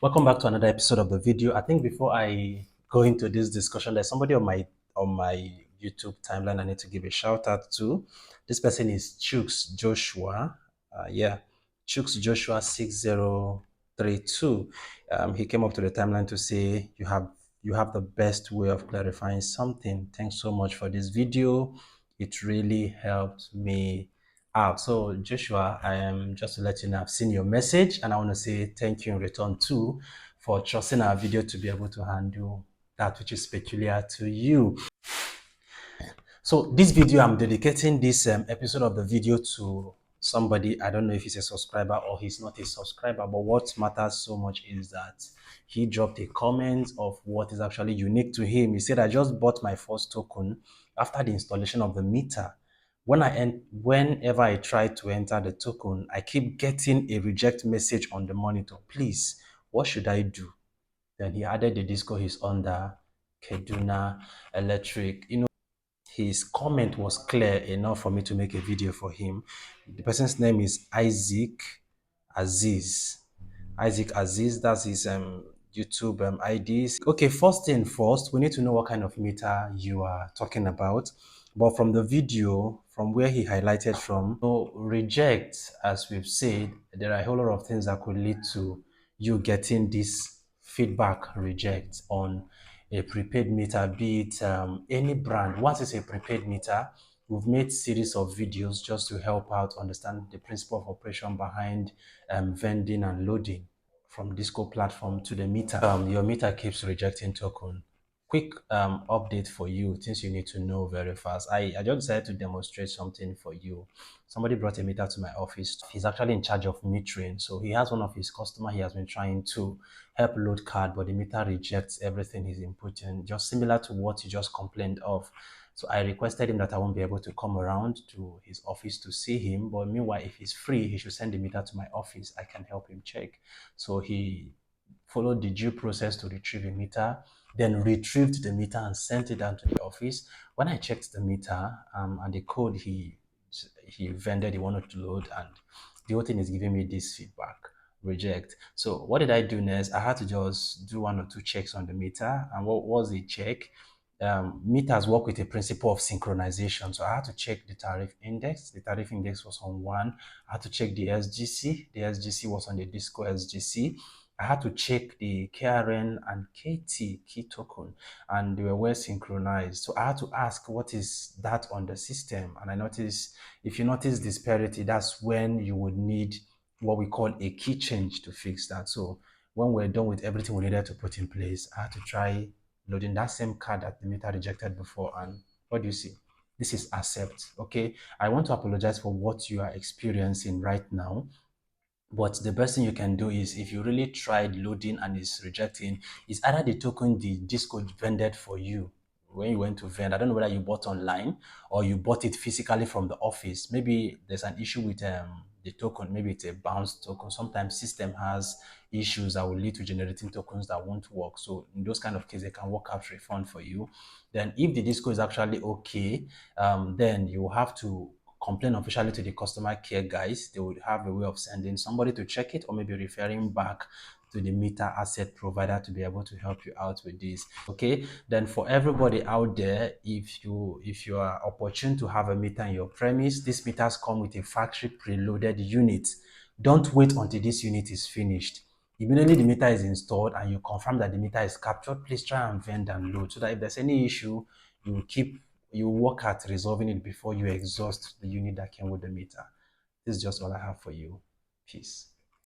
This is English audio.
Welcome back to another episode of the video. I think before I go into this discussion, there's somebody on my YouTube timeline I need to give a shout out to. This person is Chooks Joshua. Yeah, Chooks Joshua 6032. He came up to the timeline to say you have the best way of clarifying something. Thanks so much for this video. It really helped me out. So, Joshua, I am just to let you know, I've seen your message and I want to say thank you in return too for trusting our video to be able to handle that which is peculiar to you. So, this video, I'm dedicating this episode of the video to somebody. I don't know if he's a subscriber or he's not a subscriber, but what matters so much is that he dropped a comment of what is actually unique to him. He said, I just bought my first token after the installation of the meter. Whenever I try to enter the token, I keep getting a reject message on the monitor. Please, what should I do? Then he added the disco he's under, Kadunaelectric. His comment was clear enough for me to make a video for him. The person's name is Isaac Aziz. Isaac Aziz, that's his YouTube IDs. Okay, first thing first, we need to know what kind of meter you are talking about. But from the video, from where he highlighted from, so reject, as we've said, there are a whole lot of things that could lead to you getting this feedback reject on a prepaid meter, be it any brand. Once it's a prepaid meter, we've made series of videos just to help out understand the principle of operation behind vending and loading from Disco platform to the meter. Your meter keeps rejecting token. Quick update for you, things you need to know very fast. I just decided to demonstrate something for you. Somebody brought a meter to my office. He's actually in charge of metering. So he has one of his customers he has been trying to help load card, but the meter rejects everything he's inputting, just similar to what you just complained of. So I requested him that I won't be able to come around to his office to see him. But meanwhile, if he's free, he should send the meter to my office. I can help him check. So he followed the due process to retrieve a meter, then retrieved the meter and sent it down to the office. When I checked the meter and the code he vended, he wanted to load, and the whole thing is giving me this feedback reject. So what did I do next? I had to just do one or two checks on the meter. And what was the check? Meters work with a principle of synchronization. So I had to check the tariff index. The tariff index was on 1. I had to check the SGC. The SGC was on the Disco SGC. I had to check the KRN and KT key token, and they were well synchronized. So I had to ask, what is that on the system? And I noticed, if you notice disparity, that's when you would need what we call a key change to fix that. So when we're done with everything we needed to put in place, I had to try loading that same card that the meter rejected before. And what do you see? This is accept. Okay, I want to apologize for what you are experiencing right now. But the best thing you can do is, if you really tried loading and it's rejecting, is either the token the Disco vended for you when you went to vend. I don't know whether you bought online or you bought it physically from the office. Maybe there's an issue with the token. Maybe it's a bounced token. Sometimes system has issues that will lead to generating tokens that won't work. So in those kind of cases, they can work out refund for you. Then if the Disco is actually okay, then you have to complain officially to the customer care guys. They would have a way of sending somebody to check it, or maybe referring back to the meter asset provider to be able to help you out with this. Okay, then for everybody out there, if you are opportune to have a meter in your premise, these meters come with a factory preloaded unit. Don't wait until this unit is finished. Immediately the meter is installed and you confirm that the meter is captured, please try and vend and load, so that if there's any issue, you work at resolving it before you exhaust the unit that came with the meter. This is just all I have for you. Peace.